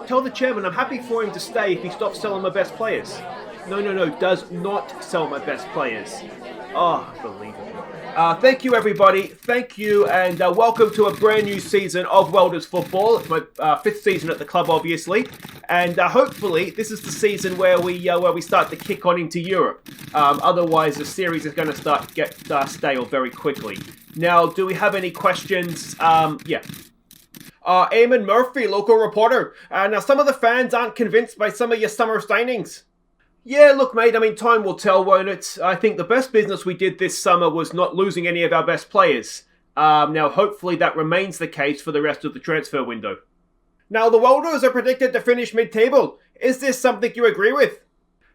tell the chairman I'm happy for him to stay if he stops selling my best players. No, does not sell my best players. Oh, unbelievable. Thank you, everybody. Thank you, and welcome to a brand new season of Welders Football. It's my fifth season at the club, obviously, and hopefully this is the season where we start to kick on into Europe. Otherwise, the series is going to get stale very quickly. Now, do we have any questions? Yeah. Eamon Murphy, local reporter. Now, some of the fans aren't convinced by some of your summer signings. Yeah, look, mate, I mean, time will tell, won't it? I think the best business we did this summer was not losing any of our best players. Now, hopefully that remains the case for the rest of the transfer window. Now, the Welders are predicted to finish mid-table. Is this something you agree with?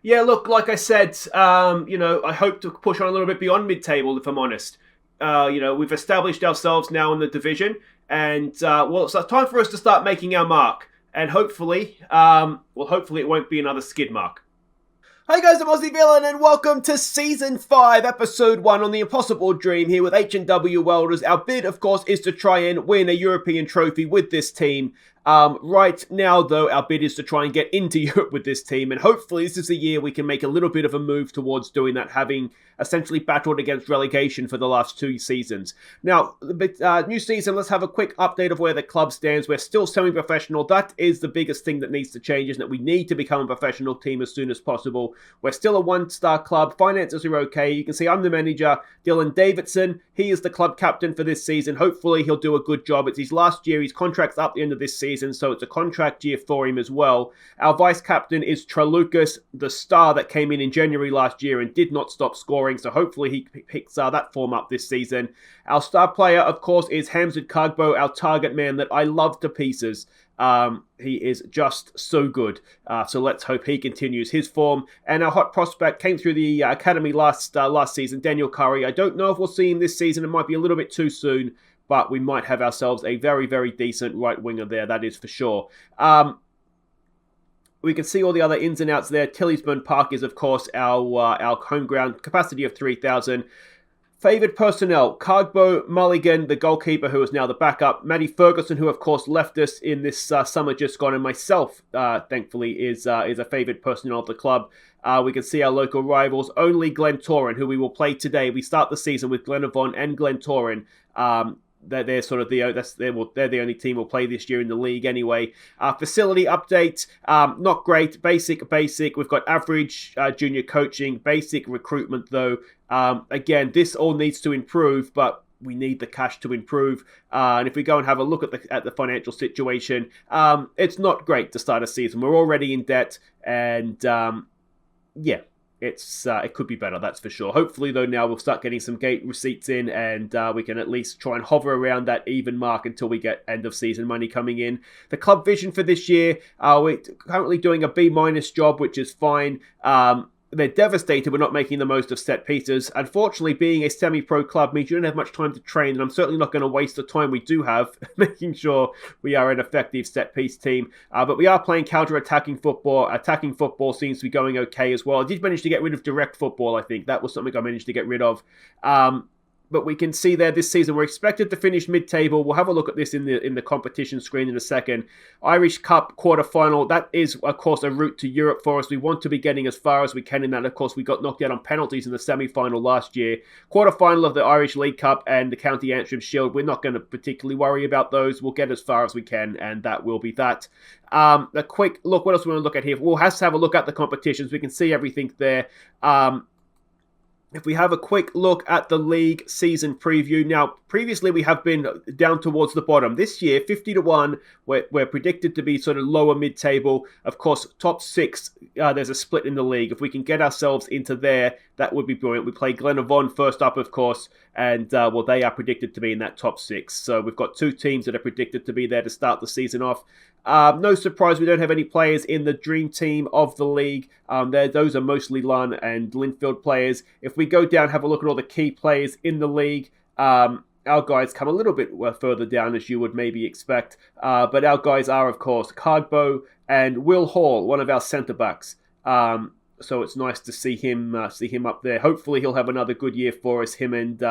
Yeah, look, like I said, I hope to push on a little bit beyond mid-table, if I'm honest. We've established ourselves now in the division, and, it's time for us to start making our mark. And hopefully it won't be another skid mark. Hey guys, I'm Aussie Villain and welcome to Season 5, Episode 1 on the Impossible Dream here with H&W Welders. Our bid, of course, is to try and win a European trophy with this team. Right now, though, our bid is to try and get into Europe with this team, and hopefully this is the year we can make a little bit of a move towards doing that, having essentially battled against relegation for the last 2 seasons. Now, new season, let's have a quick update of where the club stands. We're still semi-professional. That is the biggest thing that needs to change, isn't it? We need to become a professional team as soon as possible. We're still a one-star club. Finances are okay. You can see I'm the manager. Dylan Davidson, he is the club captain for this season. Hopefully he'll do a good job. It's his last year. His contract's up at the end of this season, so it's a contract year for him as well. Our vice captain is Trelucas, the star that came in January last year and did not stop scoring, so hopefully he picks that form up this season. Our star player, of course, is Hamzat Kagbo, our target man that I love to pieces. He is just so good. So let's hope he continues his form. And our hot prospect came through the academy last season, Daniel Curry. I don't know if we'll see him this season. It might be a little bit too soon, but we might have ourselves a very, very decent right winger there. That is for sure. We can see all the other ins and outs there. Tillysburn Park is, of course, our home ground. Capacity of 3,000. Favoured personnel, Kagbo Mulligan, the goalkeeper who is now the backup. Matty Ferguson, who of course left us in this summer just gone, and myself, thankfully, is a favoured personnel of the club. We can see our local rivals, only Glentoran, who we will play today. We start the season with Glenavon and Glentoran. They're sort of they're the only team we'll play this year in the league anyway. Facility update, not great. Basic. We've got average junior coaching, basic recruitment though. Again, this all needs to improve, but we need the cash to improve. And if we go and have a look at the financial situation, it's not great to start a season. We're already in debt, and yeah. It could be better, that's for sure. Hopefully, though, now we'll start getting some gate receipts in, and we can at least try and hover around that even mark until we get end-of-season money coming in. The club vision for this year, we're currently doing a B- job, which is fine. They're devastated we're not making the most of set pieces. Unfortunately, being a semi-pro club means you don't have much time to train, and I'm certainly not going to waste the time we do have making sure we are an effective set piece team. But we are playing counter-attacking football. Attacking football seems to be going okay as well. I did manage to get rid of direct football, I think. That was something I managed to get rid of. But we can see there this season we're expected to finish mid-table. We'll have a look at this in the competition screen in a second. Irish Cup quarter-final. That is, of course, a route to Europe for us. We want to be getting as far as we can in that. Of course, we got knocked out on penalties in the semi-final last year. Quarter-final of the Irish League Cup and the County Antrim Shield. We're not going to particularly worry about those. We'll get as far as we can, and that will be that. A quick look. What else we want to look at here? We'll have to have a look at the competitions. We can see everything there. If we have a quick look at the league season preview. Now, previously we have been down towards the bottom. This year, 50-1, we're predicted to be sort of lower mid-table. Of course, top 6, there's a split in the league. If we can get ourselves into there, that would be brilliant. We play Glenavon first up, of course, and they are predicted to be in that top 6. So we've got 2 teams that are predicted to be there to start the season off. No surprise, we don't have any players in the dream team of the league. Those are mostly Lunn and Linfield players. If we go down, have a look at all the key players in the league, our guys come a little bit further down as you would maybe expect. But our guys are, of course, Cardbo and Will Hall, one of our centre-backs. So it's nice to see him up there. Hopefully he'll have another good year for us, him and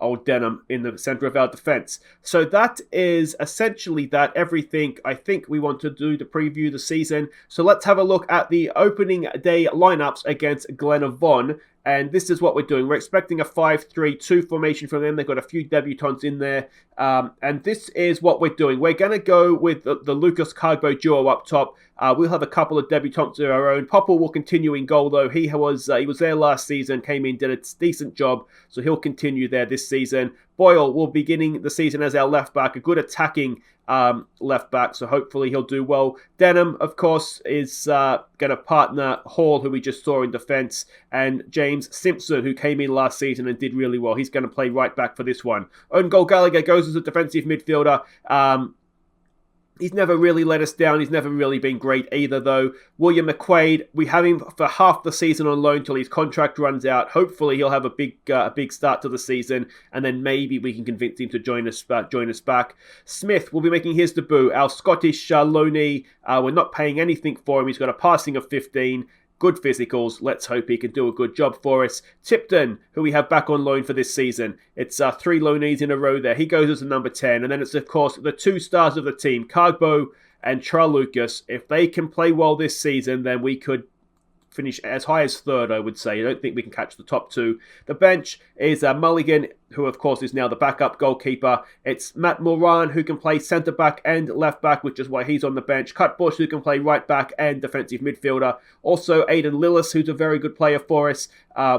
old Denham in the centre of our defence. So that is essentially that. Everything I think we want to do to preview the season. So let's have a look at the opening day lineups against Glenavon. And this is what we're doing. We're expecting a 5-3-2 formation from them. They've got a few debutants in there. And this is what we're doing. We're going to go with the Lucas Carbo duo up top. We'll have a couple of debutants of our own. Popple will continue in goal, though. He was there last season, came in, did a decent job. So he'll continue there this season. Boyle will be beginning the season as our left back, a good attacking left back, so hopefully he'll do well. Denham, of course, is going to partner Hall, who we just saw in defence, and James Simpson, who came in last season and did really well. He's going to play right back for this one. Own goal Gallagher goes as a defensive midfielder. He's never really let us down. He's never really been great either, though. William McQuaid, we have him for half the season on loan till his contract runs out. Hopefully, he'll have a big start to the season, and then maybe we can convince him to join us back. Smith will be making his debut. Our Scottish loanee, we're not paying anything for him. He's got a passing of 15. Good physicals. Let's hope he can do a good job for us. Tipton, who we have back on loan for this season. It's 3 loanees in a row there. He goes as a number 10. And then it's, of course, the 2 stars of the team, Carbo and Lucas. If they can play well this season, then we could finish as high as 3rd, I would say. I don't think we can catch the top 2. The bench is Mulligan, who of course is now the backup goalkeeper. It's Matt Moran, who can play centre-back and left-back, which is why he's on the bench. Cut Bush, who can play right-back and defensive midfielder. Also, Aidan Lillis, who's a very good player for us.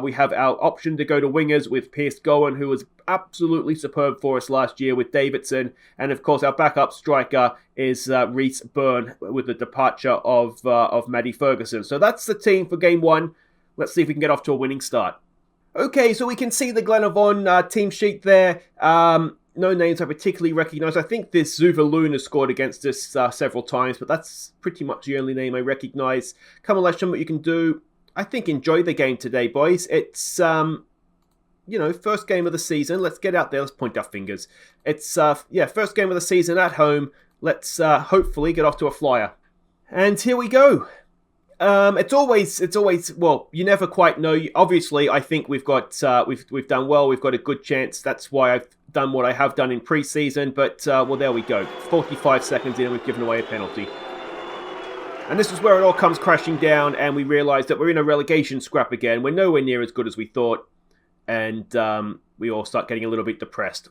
We have our option to go to wingers with Pierce Gowan, who was absolutely superb for us last year with Davidson. And of course, our backup striker is Reece Byrne with the departure of Maddie Ferguson. So that's the team for Game 1. Let's see if we can get off to a winning start. Okay, so we can see the Glenavon team sheet there. No names I particularly recognise. I think this Zuvaloon has scored against us several times, but that's pretty much the only name I recognise. Come on, let's show them what you can do. I think enjoy the game today, boys. It's, first game of the season. Let's get out there. Let's point our fingers. It's, first game of the season at home. Let's hopefully get off to a flyer. And here we go. It's always, well, you never quite know. Obviously, I think we've got, we've done well. We've got a good chance. That's why I've done what I have done in pre-season. But, well, there we go. 45 seconds in and we've given away a penalty. And this is where it all comes crashing down and we realise that we're in a relegation scrap again. We're nowhere near as good as we thought. And we all start getting a little bit depressed.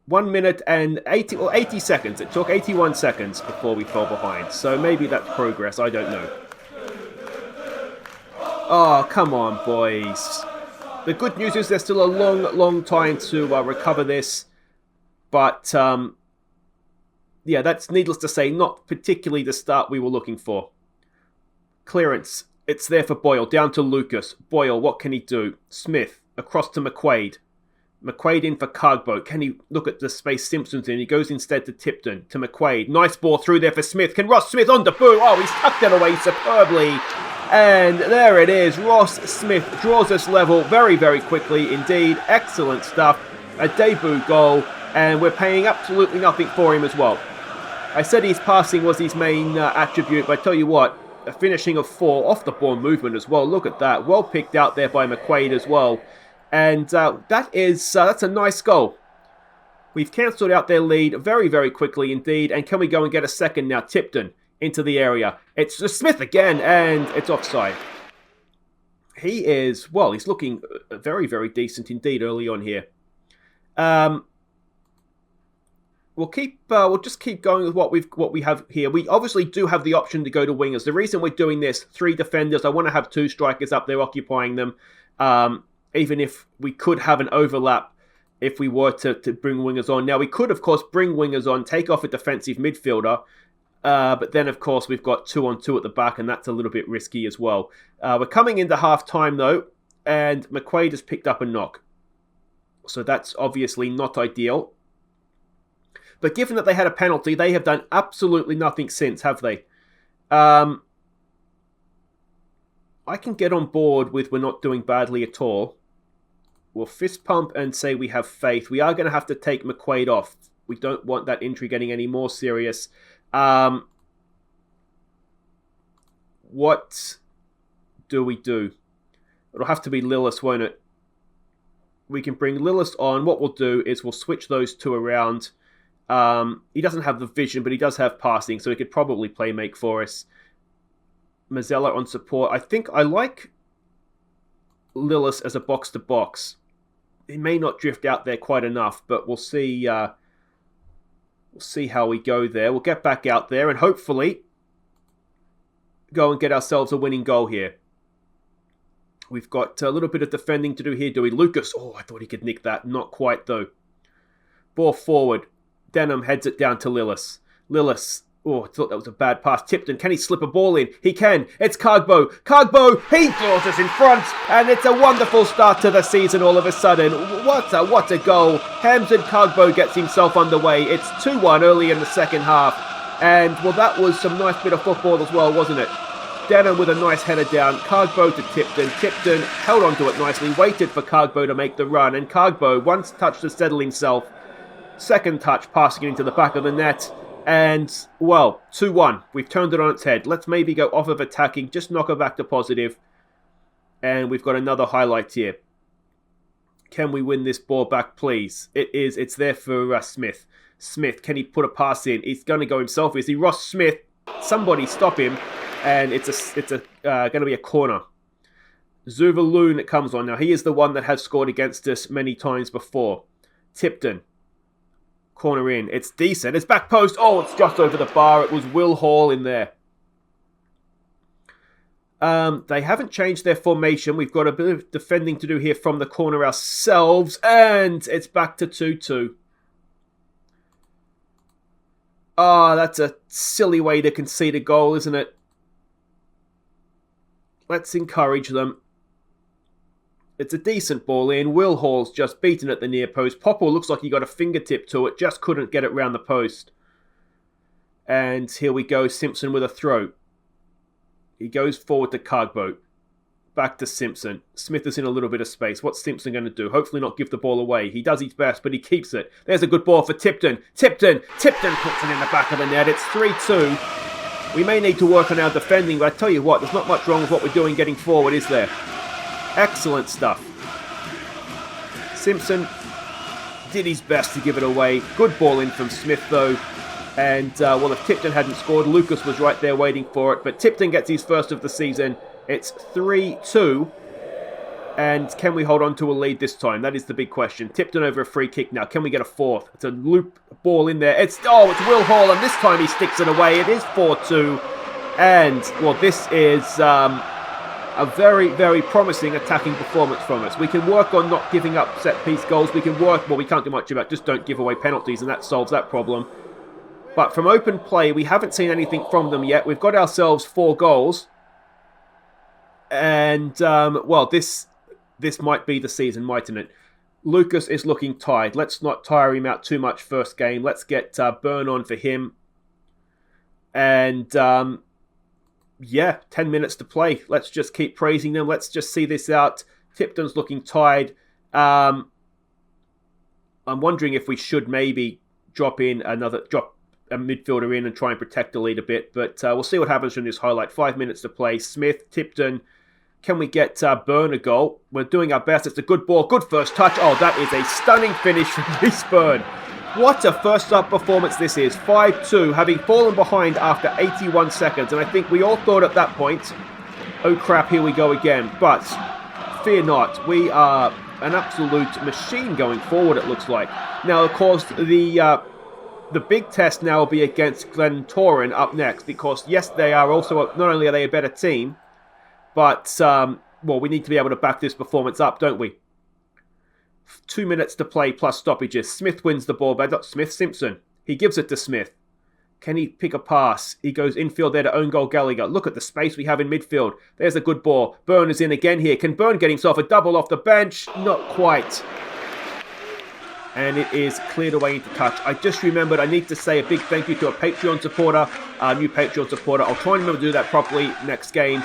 1 minute and 80 seconds. It took 81 seconds before we fell behind. So maybe that's progress. I don't know. Oh, come on, boys. The good news is there's still a long time to recover this. But, yeah, that's needless to say, not particularly the start we were looking for. Clearance. It's there for Boyle. Down to Lucas. Boyle, what can he do? Smith. Across to McQuaid. McQuaid in for Cargbo. Can he look at the space Simpson's in? He goes instead to Tipton. To McQuaid. Nice ball through there for Smith. Can Ross Smith on debut? Oh, he's tucked it away superbly. And there it is. Ross Smith draws us level very, very quickly indeed. Excellent stuff. A debut goal. And we're paying absolutely nothing for him as well. I said his passing was his main attribute, but I tell you what, a finishing of 4 off the ball movement as well. Look at that. Well picked out there by McQuaid as well. And that's a nice goal. We've cancelled out their lead very, very quickly indeed. And can we go and get a second now? Tipton into the area. It's Smith again, and it's offside. He is, well, he's looking very, very decent indeed early on here. We'll just keep going with what we have here. We obviously do have the option to go to wingers. The reason we're doing this, 3 defenders, I want to have 2 strikers up there occupying them. Even if we could have an overlap if we were to bring wingers on. Now, we could, of course, bring wingers on, take off a defensive midfielder, but then, of course, we've got 2-on-2 at the back, and that's a little bit risky as well. We're coming into half-time, though, and McQuaid has picked up a knock. So that's obviously not ideal. But given that they had a penalty, they have done absolutely nothing since, have they? I can get on board with we're not doing badly at all. We'll fist pump and say we have faith. We are going to have to take McQuaid off. We don't want that injury getting any more serious. What do we do? It'll have to be Lillis, won't it? We can bring Lillis on. What we'll do is we'll switch those two around. He doesn't have the vision, but he does have passing, so he could probably play make for us. Mazzella on support. I think I like Lillis as a box-to-box. He may not drift out there quite enough, but we'll see. We'll see how we go there. We'll get back out there and hopefully go and get ourselves a winning goal here. We've got a little bit of defending to do here, do we? Lucas. Oh, I thought he could nick that. Not quite, though. Ball forward. Denham heads it down to Lillis. Lillis. Oh, I thought that was a bad pass. Tipton, can he slip a ball in? He can. It's Cargbo. Cargbo, he draws us in front. And it's a wonderful start to the season all of a sudden. What a goal. Hamzin Cargbo gets himself underway. It's 2-1 early in the second half. And, well, that was some nice bit of football as well, wasn't it? Denham with a nice header down. Cargbo to Tipton. Tipton held onto it nicely, waited for Cargbo to make the run. And Cargbo, once touch to settle himself. Second touch, passing it into the back of the net. And, well, 2-1. We've turned it on its head. Let's maybe go off of attacking, just knock her back to positive. And we've got another highlight here. Can we win this ball back, please? It's there for Smith. Smith, can he put a pass in? He's going to go himself. Is he Ross Smith? Somebody stop him. And it's going to be a corner. Zuvaloon comes on. Now, he is the one that has scored against us many times before. Tipton. Corner in. It's decent. It's back post. Oh, it's just over the bar. It was Will Hall in there. They haven't changed their formation. We've got a bit of defending to do here from the corner ourselves. And it's back to 2-2. Ah, that's a silly way to concede a goal, isn't it? Let's encourage them. It's a decent ball in. Will Hall's just beaten at the near post. Popple looks like he got a fingertip to it. Just couldn't get it round the post. And here we go. Simpson with a throw. He goes forward to Cargbo. Back to Simpson. Smith is in a little bit of space. What's Simpson going to do? Hopefully not give the ball away. He does his best, but he keeps it. There's a good ball for Tipton. Tipton puts it in the back of the net. It's 3-2. We may need to work on our defending, but I tell you what, there's not much wrong with what we're doing getting forward, is there? Excellent stuff. Simpson did his best to give it away. Good ball in from Smith, though. And, well, if Tipton hadn't scored, Lucas was right there waiting for it. But Tipton gets his first of the season. It's 3-2. And can we hold on to a lead this time? That is the big question. Tipton over a free kick now. Can we get a fourth? It's a loop ball in there. It's Will Hall, and this time he sticks it away. It is 4-2. And, well, this is a very, very promising attacking performance from us. We can work on not giving up set-piece goals. We can work, well, we can't do much about it. Just don't give away penalties, and that solves that problem. But from open play, we haven't seen anything from them yet. We've got ourselves 4 goals. And, well, this might be the season, mightn't it? Lucas is looking tired. Let's not tire him out too much first game. Let's get Burn on for him. And, yeah, 10 minutes to play. Let's just keep praising them. Let's just see this out. Tipton's looking tired. I'm wondering if we should maybe drop a midfielder in and try and protect the lead a bit. But we'll see what happens from this highlight. 5 minutes to play. Smith, Tipton. Can we get Byrne a goal? We're doing our best. It's a good ball. Good first touch. Oh, that is a stunning finish from Reece Byrne. What a first-up performance this is. 5-2, having fallen behind after 81 seconds. And I think we all thought at that point, oh crap, here we go again. But fear not. We are an absolute machine going forward, it looks like. Now, of course, the big test now will be against Glentoran up next. Because, yes, they are also, not only are they a better team, but, well, we need to be able to back this performance up, don't we? 2 minutes to play plus stoppages. Smith wins the ball, but not Smith, Simpson. He gives it to Smith. Can he pick a pass? He goes infield there to own goal Gallagher. Look at the space we have in midfield. There's a good ball. Byrne is in again here. Can Byrne get himself a double off the bench? Not quite. And it is cleared away into touch. I just remembered I need to say a big thank you to a Patreon supporter, a new Patreon supporter. I'll try and remember to do that properly next game.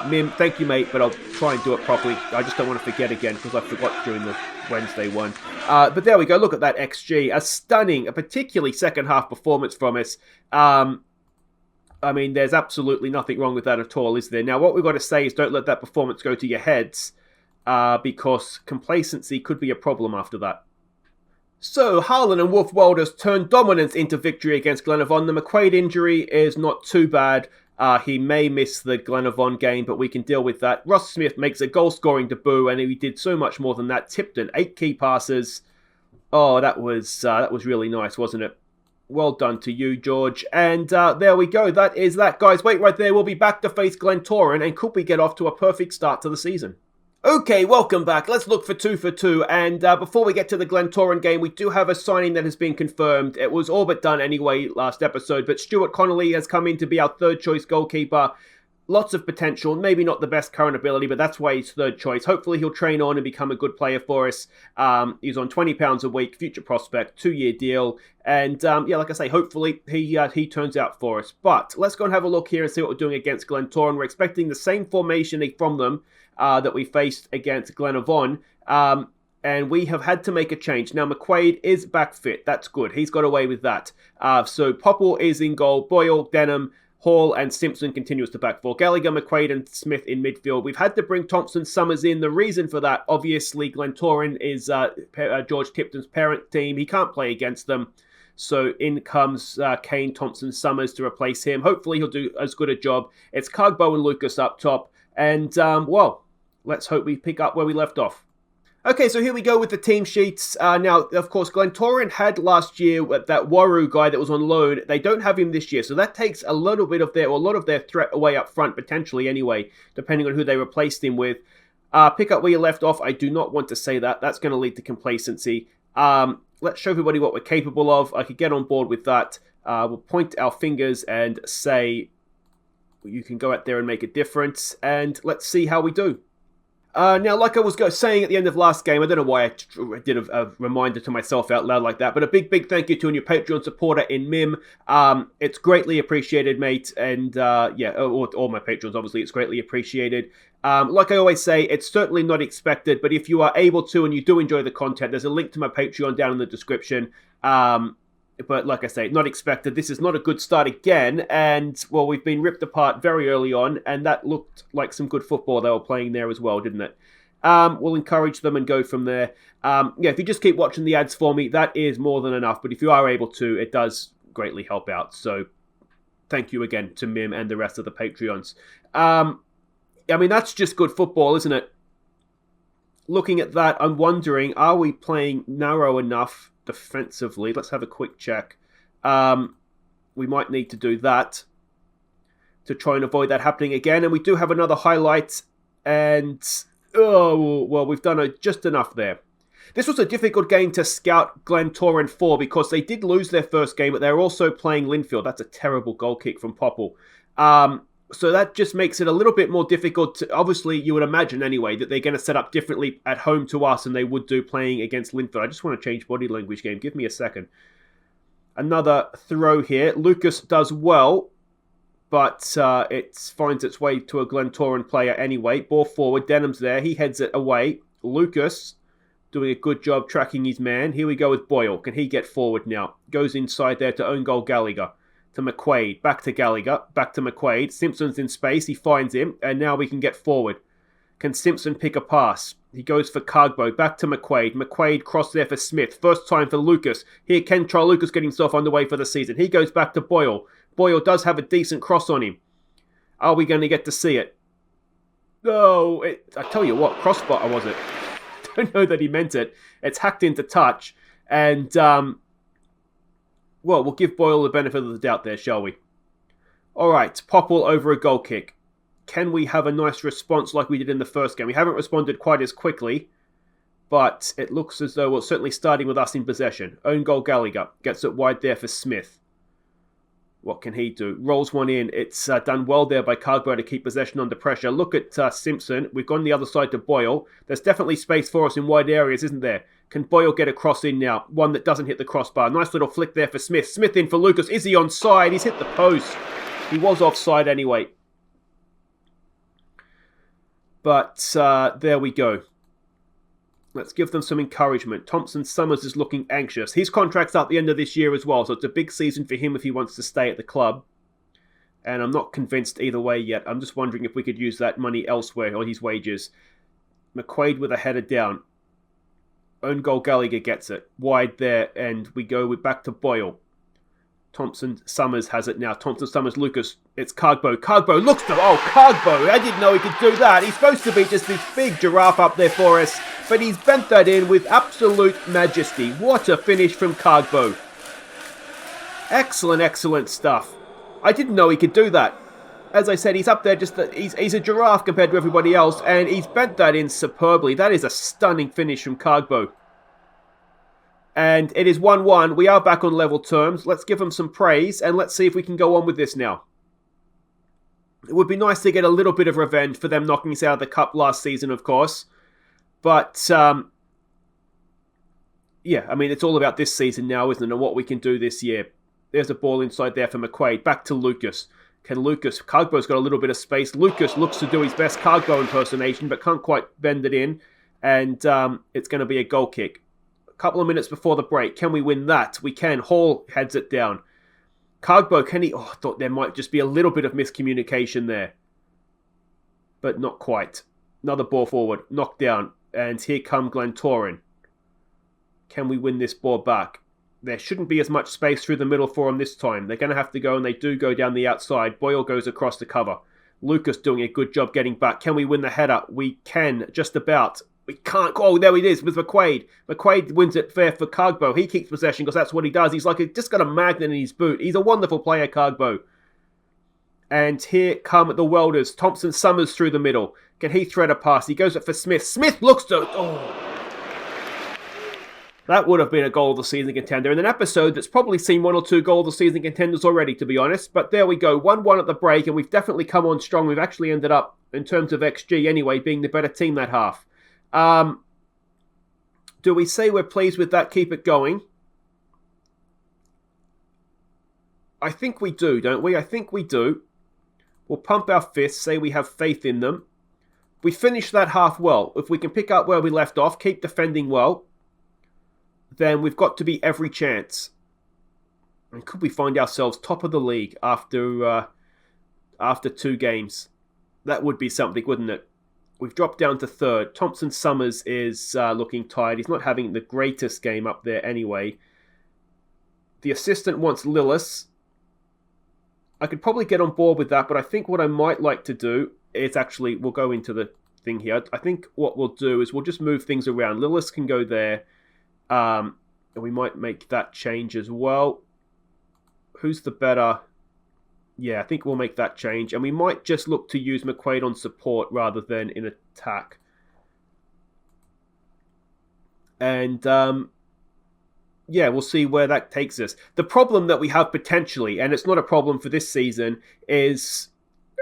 Mim, thank you, mate, but I'll try and do it properly. I just don't want to forget again because I forgot during the Wednesday one. But there we go. Look at that XG. A particularly second half performance from us. I mean, there's absolutely nothing wrong with that at all, is there? Now, what we've got to say is don't let that performance go to your heads, because complacency could be a problem after that. So, Harlan and Wolf Welders turned dominance into victory against Glenavon. The McQuaid injury is not too bad. He may miss the Glenavon game, but we can deal with that. Ross Smith makes a goal-scoring debut, and he did so much more than that. Tipton, 8 key passes. Oh, that was really nice, wasn't it? Well done to you, George. And there we go. That is that, guys. Wait right there. We'll be back to face Glentoran, and could we get off to a perfect start to the season? Okay, welcome back. Let's look for 2 for 2. And before we get to the Glentoran game, we do have a signing that has been confirmed. It was all but done anyway last episode, but Stuart Connolly has come in to be our third choice goalkeeper. Lots of potential, maybe not the best current ability, but that's why he's third choice. Hopefully he'll train on and become a good player for us. He's on £20 a week, future prospect, 2-year deal. And like I say, hopefully he turns out for us. But let's go and have a look here and see what we're doing against Glentoran. We're expecting the same formation from them that we faced against Glenavon. And we have had to make a change. Now, McQuaid is back fit. That's good. He's got away with that. So Popple is in goal. Boyle, Denham, Hall and Simpson continues to back four. Gallagher, McQuaid and Smith in midfield. We've had to bring Thompson Summers in. The reason for that, obviously, Glentoran is George Tipton's parent team. He can't play against them. So in comes Kane Thompson Summers to replace him. Hopefully he'll do as good a job. It's Cugbo and Lucas up top. And, let's hope we pick up where we left off. Okay, so here we go with the team sheets. Now, of course, Glentoran had last year that Waru guy that was on loan. They don't have him this year, so that takes a lot of their threat away up front, potentially anyway, depending on who they replaced him with. Pick up where you left off. I do not want to say that. That's going to lead to complacency. Let's show everybody what we're capable of. I could get on board with that. We'll point our fingers and say, you can go out there and make a difference, and let's see how we do. Now, like I was saying at the end of last game, I don't know why I did a reminder to myself out loud like that, but a big thank you to a new Patreon supporter in Mim. It's greatly appreciated, mate, and all my patrons, obviously, it's greatly appreciated. Like I always say, it's certainly not expected, but if you are able to and you do enjoy the content, there's a link to my Patreon down in the description. But like I say, not expected. This is not a good start again. And, well, we've been ripped apart very early on. And that looked like some good football they were playing there as well, didn't it? We'll encourage them and go from there. If you just keep watching the ads for me, that is more than enough. But if you are able to, it does greatly help out. So thank you again to Mim and the rest of the Patreons. That's just good football, isn't it? Looking at that, I'm wondering, are we playing narrow enough defensively? Let's have a quick check. We might need to do that to try and avoid that happening again. And we do have another highlight. And, we've done just enough there. This was a difficult game to scout Glentoran for because they did lose their first game, but they're also playing Linfield. That's a terrible goal kick from Popple. So that just makes it a little bit more difficult. Obviously, you would imagine anyway that they're going to set up differently at home to us than they would do playing against Linfield. I just want to change body language game. Give me a second. Another throw here. Lucas does well, but it finds its way to a Glentoran player anyway. Ball forward. Denham's there. He heads it away. Lucas doing a good job tracking his man. Here we go with Boyle. Can he get forward now? Goes inside there to own goal Gallagher. To McQuaid, back to Gallagher, back to McQuaid. Simpson's in space, he finds him, and now we can get forward. Can Simpson pick a pass? He goes for Cugbo, back to McQuaid. McQuaid cross there for Smith. First time for Lucas. Here, can try Lucas get himself underway for the season. He goes back to Boyle. Boyle does have a decent cross on him. Are we going to get to see it? No, I tell you what, crossbar was it? Don't know that he meant it. It's hacked into touch, and we'll give Boyle the benefit of the doubt there, shall we? All right, Popple over a goal kick. Can we have a nice response like we did in the first game? We haven't responded quite as quickly, but it looks as though, certainly starting with us in possession. Own goal Gallagher. Gets it wide there for Smith. What can he do? Rolls one in. It's done well there by Cugbo to keep possession under pressure. Look at Simpson. We've gone the other side to Boyle. There's definitely space for us in wide areas, isn't there? Can Boyle get a cross in now? One that doesn't hit the crossbar. Nice little flick there for Smith. Smith in for Lucas. Is he onside? He's hit the post. He was offside anyway. But there we go. Let's give them some encouragement. Thompson Summers is looking anxious. His contract's up at the end of this year as well, so it's a big season for him if he wants to stay at the club. And I'm not convinced either way yet. I'm just wondering if we could use that money elsewhere or his wages. McQuaid with a header down. Own goal, Gallagher gets it. Wide there, and we go back to Boyle. Thompson Summers has it now. Thompson Summers, Lucas. It's Cargbo. Cargbo looks to... Oh, Cargbo. I didn't know he could do that. He's supposed to be just this big giraffe up there for us. But he's bent that in with absolute majesty. What a finish from Cargbo. Excellent, excellent stuff. I didn't know he could do that. As I said, he's up there just... He's a giraffe compared to everybody else. And he's bent that in superbly. That is a stunning finish from Cargbo. And it is 1-1. We are back on level terms. Let's give them some praise and let's see if we can go on with this now. It would be nice to get a little bit of revenge for them knocking us out of the cup last season, of course. But, yeah, I mean, it's all about this season now, isn't it? And what we can do this year. There's a ball inside there for McQuaid. Back to Lucas. Can Lucas... Cargbo's got a little bit of space. Lucas looks to do his best Cargbo impersonation, but can't quite bend it in. And it's going to be a goal kick. Couple of minutes before the break. Can we win that? We can. Hall heads it down. Cargbo, can he... Oh, I thought there might just be a little bit of miscommunication there. But not quite. Another ball forward. Knocked down. And here come Glentoran. Can we win this ball back? There shouldn't be as much space through the middle for them this time. They're going to have to go, and they do go down the outside. Boyle goes across the cover. Lucas doing a good job getting back. Can we win the header? We can, just about. We can't. Oh, there it is with McQuaid. McQuaid wins it fair for Cargbo. He keeps possession because that's what he does. He's like just got a magnet in his boot. He's a wonderful player, Cargbo. And here come the Welders. Thompson Summers through the middle. Can he thread a pass? He goes up for Smith. Smith looks to... Oh. That would have been a goal of the season contender in an episode that's probably seen one or two goal of the season contenders already, to be honest. But there we go. 1-1 at the break, and we've definitely come on strong. We've actually ended up, in terms of XG anyway, being the better team that half. Do we say we're pleased with that? Keep it going. I think we do, don't we? I think we do. We'll pump our fists, say we have faith in them. We finish that half well. If we can pick up where we left off, keep defending well, then we've got to be every chance. And could we find ourselves top of the league after 2 games? That would be something, wouldn't it? We've dropped down to 3rd. Thompson Summers is looking tired. He's not having the greatest game up there anyway. The assistant wants Lillis. I could probably get on board with that, but I think what I might like to do is actually, we'll go into the thing here. I think what we'll do is we'll just move things around. Lillis can go there. And we might make that change as well. Who's the better... Yeah, I think we'll make that change. And we might just look to use McQuaid on support rather than in attack. And, yeah, we'll see where that takes us. The problem that we have potentially, and it's not a problem for this season, is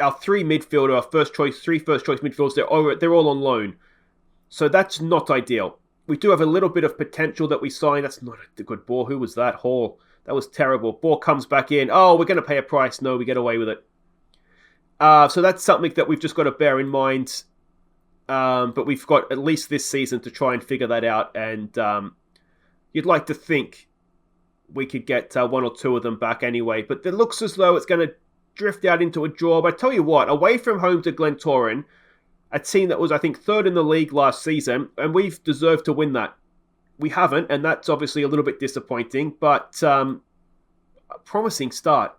our 3 midfielder, our 3 first choice midfielders, they're all on loan. So that's not ideal. We do have a little bit of potential that we signed. That's not a good ball. Who was that? Hall. That was terrible. Ball comes back in. Oh, we're going to pay a price. No, we get away with it. So that's something that we've just got to bear in mind. But we've got at least this season to try and figure that out. And you'd like to think we could get 1 or 2 of them back anyway. But it looks as though it's going to drift out into a draw. But I tell you what, away from home to Glentoran, a team that was, I think, 3rd in the league last season, and we've deserved to win that. We haven't, and that's obviously a little bit disappointing, but a promising start.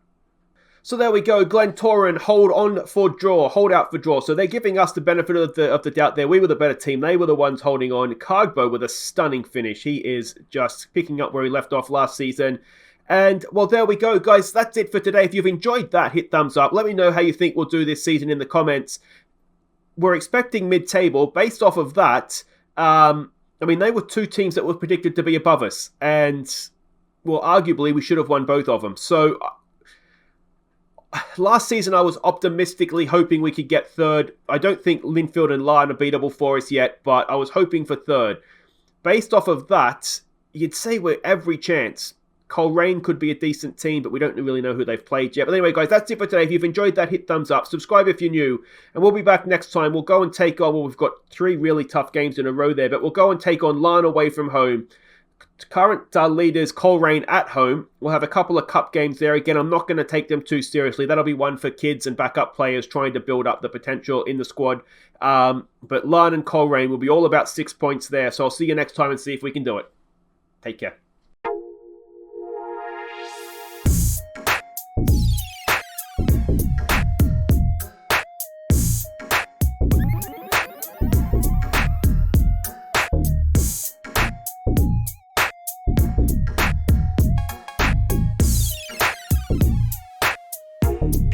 So there we go. Glentoran hold out for draw. So they're giving us the benefit of the doubt there. We were the better team. They were the ones holding on. Cargbo with a stunning finish. He is just picking up where he left off last season. And, well, there we go, guys. That's it for today. If you've enjoyed that, hit thumbs up. Let me know how you think we'll do this season in the comments. We're expecting mid-table. Based off of that, I mean, they were 2 teams that were predicted to be above us. And, well, arguably, we should have won both of them. So, last season, I was optimistically hoping we could get 3rd. I don't think Linfield and Larne are beatable for us yet, but I was hoping for 3rd. Based off of that, you'd say we're every chance. Coleraine could be a decent team, but we don't really know who they've played yet. But anyway, guys, that's it for today. If you've enjoyed that, hit thumbs up. Subscribe if you're new. And we'll be back next time. We'll go and take on... Well, we've got 3 really tough games in a row there, but we'll go and take on Larne away from home. current leaders Coleraine at home. We'll have a couple of cup games there. Again, I'm not going to take them too seriously. That'll be one for kids and backup players trying to build up the potential in the squad. But Larne and Coleraine will be all about 6 points there. So I'll see you next time and see if we can do it. Take care.